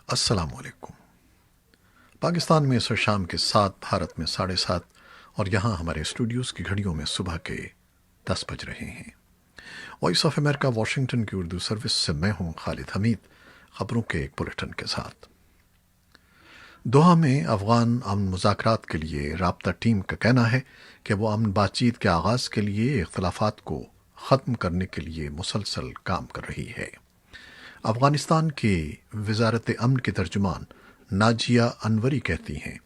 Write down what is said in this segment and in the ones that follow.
السلام علیکم۔ پاکستان میں اس شام کے 7، بھارت میں 7:30 اور یہاں ہمارے اسٹوڈیوز کی گھڑیوں میں صبح کے 10 بج رہے ہیں۔ وائس آف امریکہ واشنگٹن کی اردو سروس سے میں ہوں خالد حمید، خبروں کے ایک بلیٹن کے ساتھ۔ دوحہ میں افغان امن مذاکرات کے لیے رابطہ ٹیم کا کہنا ہے کہ وہ امن بات چیت کے آغاز کے لیے اختلافات کو ختم کرنے کے لیے مسلسل کام کر رہی ہے۔ افغانستان کی وزارت امن کی ترجمان ناجیہ انوری کہتی ہیں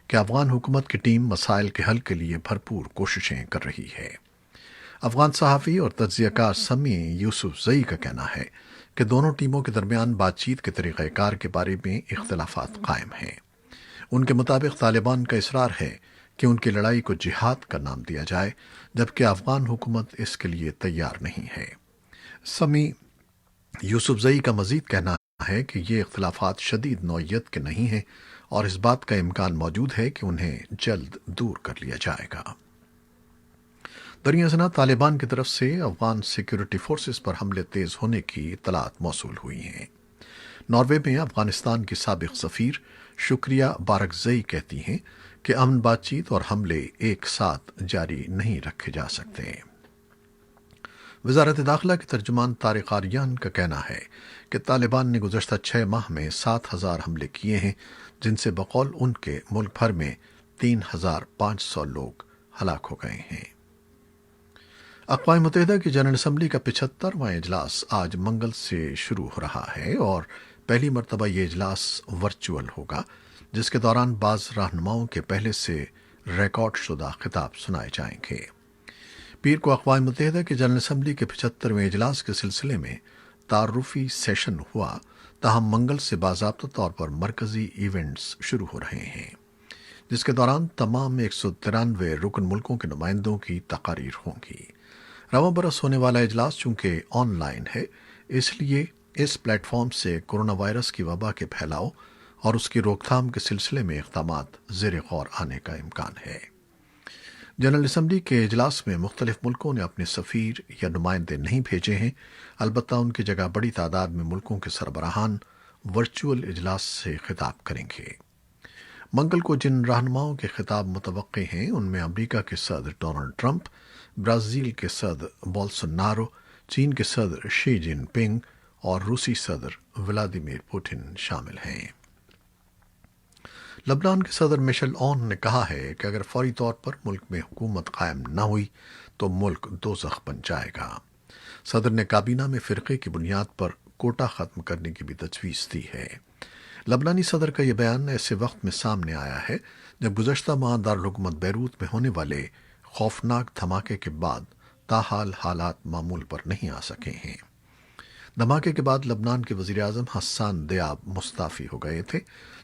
کہ افغان حکومت کی ٹیم مسائل کے حل کے لیے بھرپور کوششیں کر رہی ہے۔ افغان صحافی اور تجزیہ کار سمی یوسف زئی کا کہنا ہے کہ دونوں ٹیموں کے درمیان بات چیت کے طریقہ کار کے بارے میں اختلافات قائم ہیں۔ ان کے مطابق طالبان کا اصرار ہے کہ ان کی لڑائی کو جہاد کا نام دیا جائے، جبکہ افغان حکومت اس کے لیے تیار نہیں ہے۔ سمی یوسف زئی کا مزید کہنا ہے کہ یہ اختلافات شدید نوعیت کے نہیں ہیں اور اس بات کا امکان موجود ہے کہ انہیں جلد دور کر لیا جائے گا۔ دریں اثنا طالبان کی طرف سے افغان سیکورٹی فورسز پر حملے تیز ہونے کی اطلاعات موصول ہوئی ہیں۔ ناروے میں افغانستان کی سابق سفیر شکریہ بارکزئی کہتی ہیں کہ امن بات چیت اور حملے ایک ساتھ جاری نہیں رکھے جا سکتے۔ وزارت داخلہ کے ترجمان طارق آریان کا کہنا ہے کہ طالبان نے گزشتہ 6 ماہ میں 7,000 حملے کیے ہیں، جن سے بقول ان کے ملک بھر میں 3,500 لوگ ہلاک ہو گئے ہیں۔ اقوام متحدہ کی جنرل اسمبلی کا 75واں اجلاس آج منگل سے شروع ہو رہا ہے اور پہلی مرتبہ یہ اجلاس ورچوئل ہوگا، جس کے دوران بعض رہنماؤں کے پہلے سے ریکارڈ شدہ خطاب سنائے جائیں گے۔ پیر کو اقوام متحدہ کی جنرل اسمبلی کے 75ویں اجلاس کے سلسلے میں تعارفی سیشن ہوا، تاہم منگل سے باضابطہ طور پر مرکزی ایونٹس شروع ہو رہے ہیں، جس کے دوران تمام 193 رکن ملکوں کے نمائندوں کی تقاریر ہوں گی۔ رواں برس ہونے والا اجلاس چونکہ آن لائن ہے، اس لیے اس پلیٹ فارم سے کرونا وائرس کی وبا کے پھیلاؤ اور اس کی روک تھام کے سلسلے میں اقدامات زیر غور آنے کا امکان ہے۔ جنرل اسمبلی کے اجلاس میں مختلف ملکوں نے اپنے سفیر یا نمائندے نہیں بھیجے ہیں، البتہ ان کی جگہ بڑی تعداد میں ملکوں کے سربراہان ورچوئل اجلاس سے خطاب کریں گے۔ منگل کو جن رہنماؤں کے خطاب متوقع ہیں ان میں امریکہ کے صدر ڈونلڈ ٹرمپ، برازیل کے صدر بولسونارو، چین کے صدر شی جن پنگ اور روسی صدر ولادیمیر پوٹن شامل ہیں۔ لبنان کے صدر مشل اون نے کہا ہے کہ اگر فوری طور پر ملک میں حکومت قائم نہ ہوئی تو ملک دوزخ بن جائے گا۔ صدر نے کابینہ میں فرقے کی بنیاد پر کوٹا ختم کرنے کی بھی تجویز دی ہے۔ لبنانی صدر کا یہ بیان ایسے وقت میں سامنے آیا ہے جب گزشتہ ماہ دارالحکومت بیروت میں ہونے والے خوفناک دھماکے کے بعد تاحال حالات معمول پر نہیں آ سکے ہیں۔ دھماکے کے بعد لبنان کے وزیر اعظم حسان دیاب مستعفی ہو گئے تھے،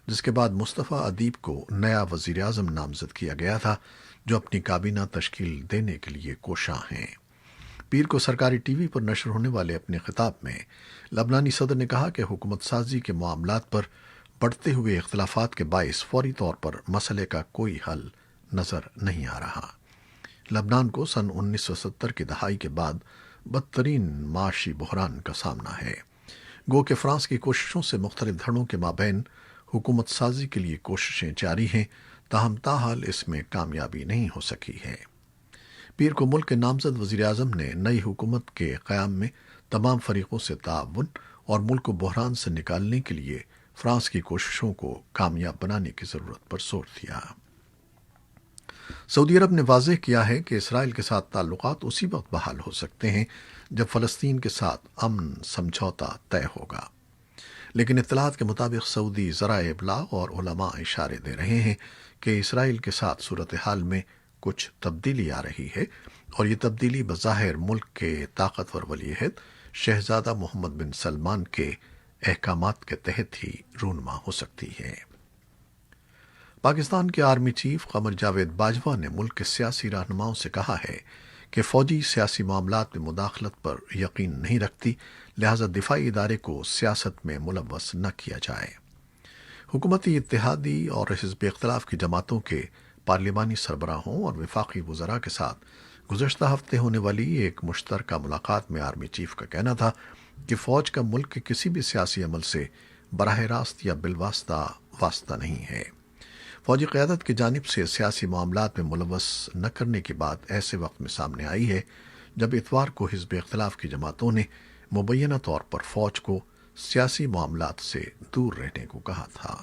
جس کے بعد مصطفیٰ ادیب کو نیا وزیر اعظم نامزد کیا گیا تھا، جو اپنی کابینہ تشکیل دینے کے لیے کوشاں ہیں۔ پیر کو سرکاری ٹی وی پر نشر ہونے والے اپنے خطاب میں لبنانی صدر نے کہا کہ حکومت سازی کے معاملات پر بڑھتے ہوئے اختلافات کے باعث فوری طور پر مسئلے کا کوئی حل نظر نہیں آ رہا۔ لبنان کو سن 1970 کی دہائی کے بعد بدترین معاشی بحران کا سامنا ہے۔ گو کہ فرانس کی کوششوں سے مختلف دھڑوں کے مابین حکومت سازی کے لیے کوششیں جاری ہیں، تاہم تاحال اس میں کامیابی نہیں ہو سکی ہے۔ پیر کو ملک کے نامزد وزیر اعظم نے نئی حکومت کے قیام میں تمام فریقوں سے تعاون اور ملک کو بحران سے نکالنے کے لیے فرانس کی کوششوں کو کامیاب بنانے کی ضرورت پر زور دیا۔ سعودی عرب نے واضح کیا ہے کہ اسرائیل کے ساتھ تعلقات اسی وقت بحال ہو سکتے ہیں جب فلسطین کے ساتھ امن سمجھوتا طے ہوگا، لیکن اطلاعات کے مطابق سعودی ذرائع ابلاغ اور علماء اشارے دے رہے ہیں کہ اسرائیل کے ساتھ صورتحال میں کچھ تبدیلی آ رہی ہے اور یہ تبدیلی بظاہر ملک کے طاقتور ولی عہد شہزادہ محمد بن سلمان کے احکامات کے تحت ہی رونما ہو سکتی ہے۔ پاکستان کے آرمی چیف قمر جاوید باجوہ نے ملک کے سیاسی رہنماؤں سے کہا ہے کہ فوجی سیاسی معاملات میں مداخلت پر یقین نہیں رکھتی، لہذا دفاعی ادارے کو سیاست میں ملوث نہ کیا جائے۔ حکومتی اتحادی اور حزب اختلاف کی جماعتوں کے پارلیمانی سربراہوں اور وفاقی وزراء کے ساتھ گزشتہ ہفتے ہونے والی ایک مشترکہ ملاقات میں آرمی چیف کا کہنا تھا کہ فوج کا ملک کے کسی بھی سیاسی عمل سے براہ راست یا بالواسطہ واسطہ نہیں ہے۔ فوجی قیادت کی جانب سے سیاسی معاملات میں ملوث نہ کرنے کی بات ایسے وقت میں سامنے آئی ہے جب اتوار کو حزب اختلاف کی جماعتوں نے مبینہ طور پر فوج کو سیاسی معاملات سے دور رہنے کو کہا تھا۔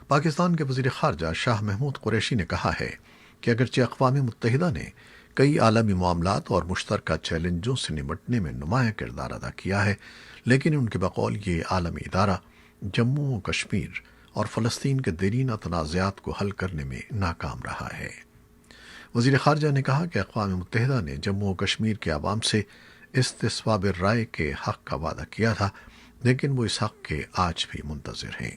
پاکستان کے وزیر خارجہ شاہ محمود قریشی نے کہا ہے کہ اگرچہ اقوام متحدہ نے کئی عالمی معاملات اور مشترکہ چیلنجوں سے نمٹنے میں نمایاں کردار ادا کیا ہے، لیکن ان کے بقول یہ عالمی ادارہ جموں و کشمیر اور فلسطین کے دیرینہ تنازعات کو حل کرنے میں ناکام رہا ہے۔ وزیر خارجہ نے کہا کہ اقوام متحدہ نے جموں و کشمیر کے عوام سے استصواب رائے کے حق کا وعدہ کیا تھا، لیکن وہ اس حق کے آج بھی منتظر ہیں۔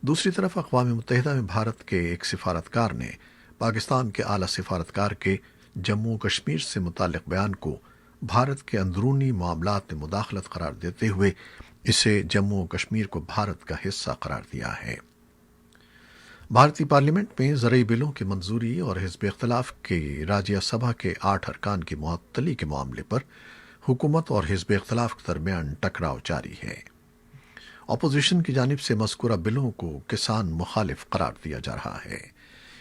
دوسری طرف اقوام متحدہ میں بھارت کے ایک سفارتکار نے پاکستان کے اعلیٰ سفارتکار کے جموں و کشمیر سے متعلق بیان کو بھارت کے اندرونی معاملات میں مداخلت قرار دیتے ہوئے اسے جموں و کشمیر کو بھارت کا حصہ قرار دیا ہے۔ بھارتی پارلیمنٹ میں زرعی بلوں کی منظوری اور حزب اختلاف کی راجیہ سبھا کے 8 ارکان کی معطلی کے معاملے پر حکومت اور حزب اختلاف کے درمیان ٹکراؤ جاری ہے۔ اپوزیشن کی جانب سے مذکورہ بلوں کو کسان مخالف قرار دیا جا رہا ہے۔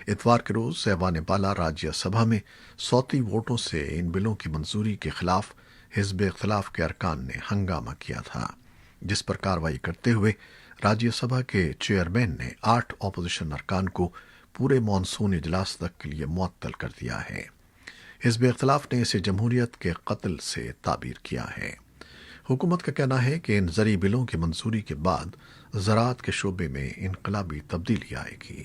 اتوار کے روز ایوان بالا راجیہ سبھا میں صوتی ووٹوں سے ان بلوں کی منظوری کے خلاف حزب اختلاف کے ارکان نے ہنگامہ کیا تھا، جس پر کارروائی کرتے ہوئے راجیہ سبھا کے چیئرمین نے 8 اپوزیشن ارکان کو پورے مانسون اجلاس تک کے لیے معطل کر دیا ہے۔ حزب اختلاف نے اسے جمہوریت کے قتل سے تعبیر کیا ہے۔ حکومت کا کہنا ہے کہ ان زرعی بلوں کی منظوری کے بعد زراعت کے شعبے میں انقلابی تبدیلی آئے گی۔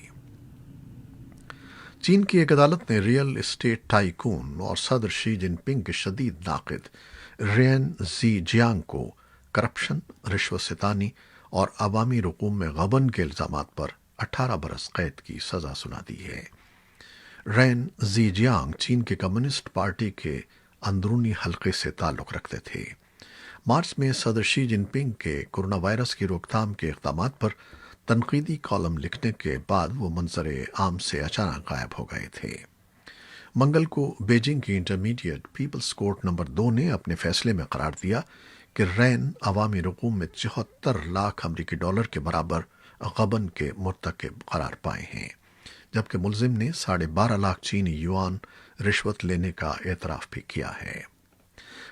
چین کی ایک عدالت نے ریئل اسٹیٹ ٹائکون اور صدر شی جن پنگ کے شدید ناقد رین زی جیانگ کو کرپشن، رشوت ستانی اور عوامی رقوم میں غبن کے الزامات پر 18 برس قید کی سزا سنا دی ہے۔ رین زی جیانگ چین کے کمیونسٹ پارٹی کے اندرونی حلقے سے تعلق رکھتے تھے۔ مارچ میں صدر شی جن پنگ کے کورونا وائرس کی روک تھام کے اقدامات پر تنقیدی کالم لکھنے کے بعد وہ منظر عام سے اچانک غائب ہو گئے تھے۔ منگل کو بیجنگ کی انٹرمیڈیٹ پیپلز کورٹ نمبر 2 نے اپنے فیصلے میں قرار دیا کہ رین عوامی رقوم میں 74 لاکھ امریکی ڈالر کے برابر غبن کے مرتکب قرار پائے ہیں، جبکہ ملزم نے 12.5 لاکھ چینی یوان رشوت لینے کا اعتراف بھی کیا ہے۔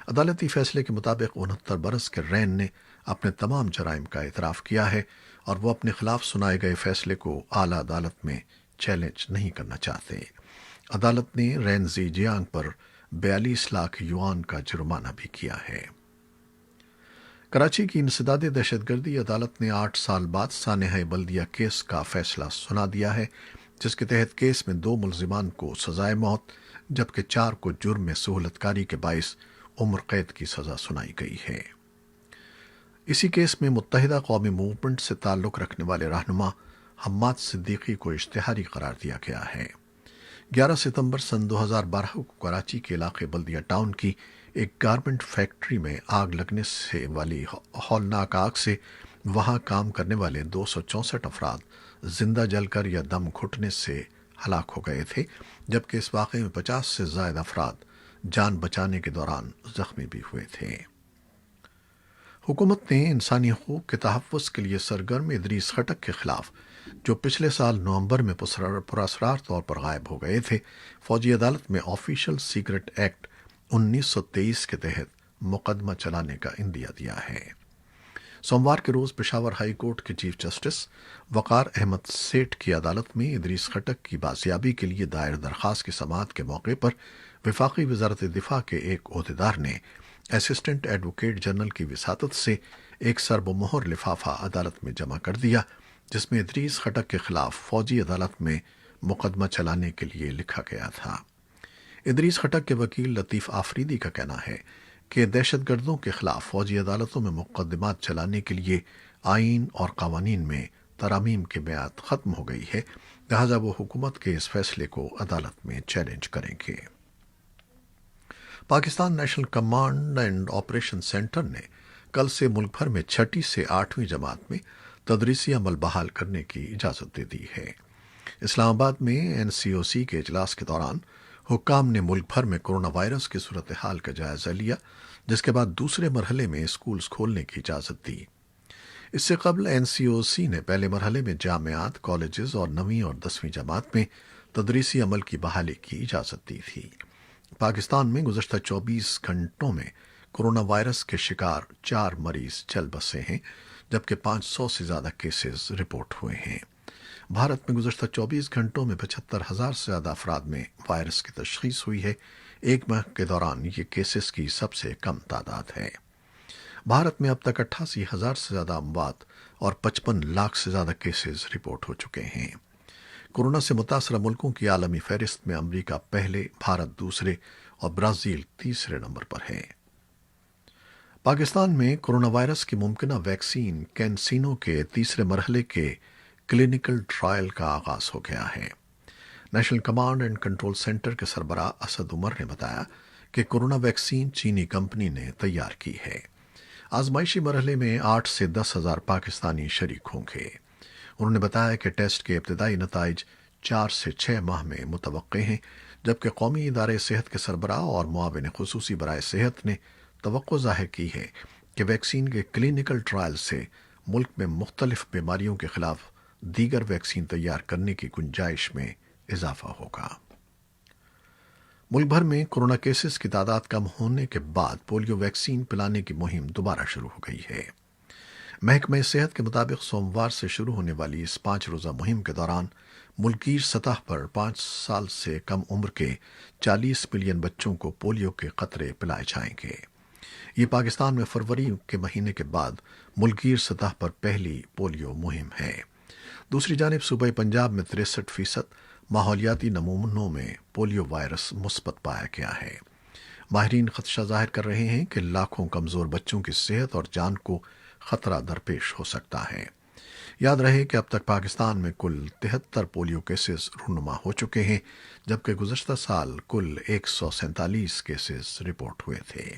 عدالتی فیصلے کے مطابق 69 برس کے رین نے اپنے تمام جرائم کا اعتراف کیا ہے اور وہ اپنے خلاف سنائے گئے فیصلے کو اعلیٰ عدالت میں چیلنج نہیں کرنا چاہتے۔ عدالت نے رین زی جیانگ پر 42 لاکھ یوان کا جرمانہ بھی کیا ہے۔ کراچی کی انسداد دہشت گردی عدالت نے 8 سال بعد سانحہ بلدیہ کیس کا فیصلہ سنا دیا ہے، جس کے تحت کیس میں 2 ملزمان کو سزائے موت جبکہ 4 کو جرم میں سہولت کاری کے باعث عمر قید کی سزا سنائی گئی ہے۔ اسی کیس میں متحدہ قومی موومنٹ سے تعلق رکھنے والے رہنما حماد صدیقی کو اشتہاری قرار دیا گیا ہے۔ 11 ستمبر سن 2012 کو کراچی کے علاقے بلدیہ ٹاؤن کی ایک گارمنٹ فیکٹری میں آگ لگنے سے والی ہولناک آگ سے وہاں کام کرنے والے 264 افراد زندہ جل کر یا دم گھٹنے سے ہلاک ہو گئے تھے، جبکہ اس واقعے میں 50 سے زائد افراد جان بچانے کے دوران زخمی بھی ہوئے تھے۔ حکومت نے انسانی حقوق کے تحفظ کے لیے سرگرم ادریس خٹک کے خلاف، جو پچھلے سال نومبر میں پراسرار طور پر غائب ہو گئے تھے، فوجی عدالت میں آفیشل سیکرٹ ایکٹ 1923 کے تحت مقدمہ چلانے کا عندیہ دیا ہے۔ سوموار کے روز پشاور ہائی کورٹ کے چیف جسٹس وقار احمد سیٹھ کی عدالت میں ادریس خٹک کی بازیابی کے لیے دائر درخواست کی سماعت کے موقع پر وفاقی وزارت دفاع کے ایک عہدیدار نے اسسٹنٹ ایڈوکیٹ جنرل کی وساطت سے ایک سرب و مہر لفافہ عدالت میں جمع کر دیا، جس میں ادریس خٹک کے خلاف فوجی عدالت میں مقدمہ چلانے کے لیے لکھا گیا تھا۔ ادریس خٹک کے وکیل لطیف آفریدی کا کہنا ہے کہ دہشت گردوں کے خلاف فوجی عدالتوں میں مقدمات چلانے کے لیے آئین اور قوانین میں ترامیم کی میعاد ختم ہو گئی ہے، لہذا وہ حکومت کے اس فیصلے کو عدالت میں چیلنج کریں گے۔ Pakistan national command and operation centre نے کل سے ملک بھر میں 6 سے 8ویں جماعت میں تدریسی عمل بحال کرنے کی اجازت دے دی ہے۔ اسلام آباد میں NCOC کے اجلاس کے دوران حکام نے ملک بھر میں کورونا وائرس کی صورتحال کا جائزہ لیا، جس کے بعد دوسرے مرحلے میں اسکولز کھولنے کی اجازت دی۔ اس سے قبل NCOC نے پہلے مرحلے میں جامعات، کالجز اور 9ویں اور 10ویں جماعت میں تدریسی عمل کی بحالی کی اجازت دی تھی۔ پاکستان میں گزشتہ 24 گھنٹوں میں کورونا وائرس کے شکار 4 مریض چل بسے ہیں، جبکہ 500 سے زیادہ کیسز رپورٹ ہوئے ہیں۔ بھارت میں گزشتہ 24 گھنٹوں میں 75,000 سے زیادہ افراد میں وائرس کی تشخیص ہوئی ہے۔ ایک ماہ کے دوران یہ کیسز کی سب سے کم تعداد ہے۔ بھارت میں اب تک 88,000 سے زیادہ اموات اور 55 لاکھ سے زیادہ کیسز رپورٹ ہو چکے ہیں۔ کورونا سے متاثرہ ملکوں کی عالمی فہرست میں امریکہ پہلے، بھارت دوسرے اور برازیل تیسرے نمبر پر ہے۔ پاکستان میں کورونا وائرس کی ممکنہ ویکسین کینسینو کے تیسرے مرحلے کے کلینکل ٹرائل کا آغاز ہو گیا ہے۔ National command and control centre کے سربراہ اسد عمر نے بتایا کہ کورونا ویکسین چینی کمپنی نے تیار کی ہے۔ آزمائشی مرحلے میں 8 سے 10,000 پاکستانی شریک ہوں گے۔ انہوں نے بتایا کہ ٹیسٹ کے ابتدائی نتائج 4 سے 6 ماہ میں متوقع ہیں، جبکہ قومی ادارے صحت کے سربراہ اور معاون خصوصی برائے صحت نے توقع ظاہر کی ہے کہ ویکسین کے کلینکل ٹرائل سے ملک میں مختلف بیماریوں کے خلاف دیگر ویکسین تیار کرنے کی گنجائش میں اضافہ ہوگا۔ ملک بھر میں کورونا کیسز کی تعداد کم ہونے کے بعد پولیو ویکسین پلانے کی مہم دوبارہ شروع ہو گئی ہے۔ محکمہ صحت کے مطابق سوموار سے شروع ہونے والی اس 5 روزہ مہم کے دوران ملکی سطح پر 5 سال سے کم عمر کے 40 ملین بچوں کو پولیو کے قطرے پلائے جائیں گے۔ یہ پاکستان میں فروری کے مہینے کے بعد ملکی سطح پر پہلی پولیو مہم ہے۔ دوسری جانب صوبہ پنجاب میں 63% ماحولیاتی نمونوں میں پولیو وائرس مثبت پایا گیا ہے۔ ماہرین خدشہ ظاہر کر رہے ہیں کہ لاکھوں کمزور بچوں کی صحت اور جان کو خطرہ درپیش ہو سکتا ہے۔ یاد رہے کہ اب تک پاکستان میں کل 73 پولیو کیسز رونما ہو چکے ہیں، جبکہ گزشتہ سال کل 147 کیسز رپورٹ ہوئے تھے۔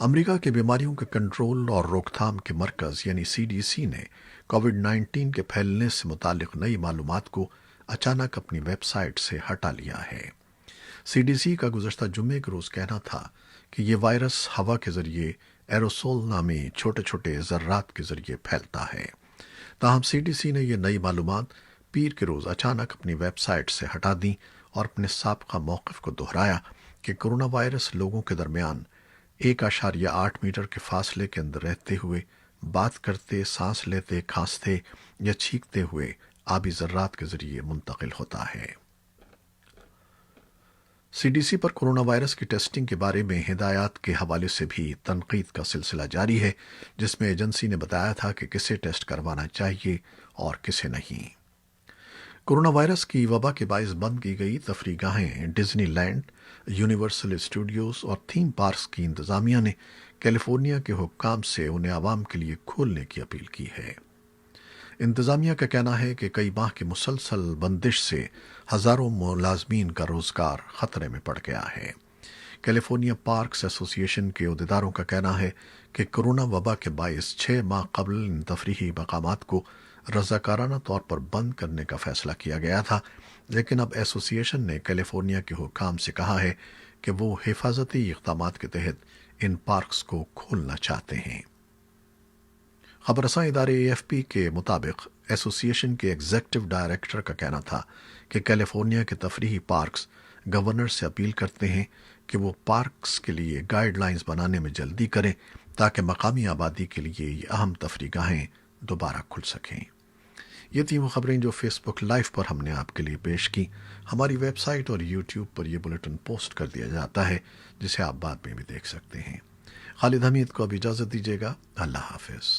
امریکہ کے بیماریوں کے کنٹرول اور روک تھام کے مرکز یعنی CDC نے کووڈ-19 کے پھیلنے سے متعلق نئی معلومات کو اچانک اپنی ویب سائٹ سے ہٹا لیا ہے۔ CDC کا گزشتہ جمعے کے روز کہنا تھا کہ یہ وائرس ہوا کے ذریعے ایروسول نامی چھوٹے چھوٹے ذرات کے ذریعے پھیلتا ہے۔ تاہم CDC نے یہ نئی معلومات پیر کے روز اچانک اپنی ویب سائٹ سے ہٹا دیں اور اپنے سابقہ موقف کو دہرایا کہ کورونا وائرس لوگوں کے درمیان 1.8 میٹر کے فاصلے کے اندر رہتے ہوئے بات کرتے، سانس لیتے، کھانستے یا چھینکتے ہوئے آبی ذرات کے ذریعے منتقل ہوتا ہے۔ CDC پر کورونا وائرس کی ٹیسٹنگ کے بارے میں ہدایات کے حوالے سے بھی تنقید کا سلسلہ جاری ہے، جس میں ایجنسی نے بتایا تھا کہ کسے ٹیسٹ کروانا چاہیے اور کسے نہیں۔ کورونا وائرس کی وبا کے باعث بند کی گئی تفریح گاہیں ڈزنی لینڈ، یونیورسل اسٹوڈیوز اور تھیم پارکس کی انتظامیہ نے کیلیفورنیا کے حکام سے انہیں عوام کے لیے کھولنے کی اپیل کی ہے۔ انتظامیہ کا کہنا ہے کہ کئی ماہ کی مسلسل بندش سے ہزاروں ملازمین کا روزگار خطرے میں پڑ گیا ہے۔ کیلیفورنیا پارکس ایسوسی ایشن کے عہدیداروں کا کہنا ہے کہ کورونا وبا کے باعث 6 ماہ قبل ان تفریحی مقامات کو رضاکارانہ طور پر بند کرنے کا فیصلہ کیا گیا تھا، لیکن اب ایسوسی ایشن نے کیلیفورنیا کے حکام سے کہا ہے کہ وہ حفاظتی اقدامات کے تحت ان پارکس کو کھولنا چاہتے ہیں۔ خبر رساں ادارے AFP کے مطابق ایسوسی ایشن کے ایگزیکٹو ڈائریکٹر کا کہنا تھا کہ کیلیفورنیا کے تفریحی پارکس گورنر سے اپیل کرتے ہیں کہ وہ پارکس کے لیے گائیڈ لائنز بنانے میں جلدی کریں تاکہ مقامی آبادی کے لیے یہ اہم تفریح گاہیں دوبارہ کھل سکیں۔ یہ تھی وہ خبریں جو فیس بک لائیو پر ہم نے آپ کے لیے پیش کی۔ ہماری ویب سائٹ اور یوٹیوب پر یہ بلیٹن پوسٹ کر دیا جاتا ہے، جسے آپ بعد میں بھی دیکھ سکتے ہیں۔ خالد حمید کو اب اجازت دیجیے گا۔ اللہ حافظ۔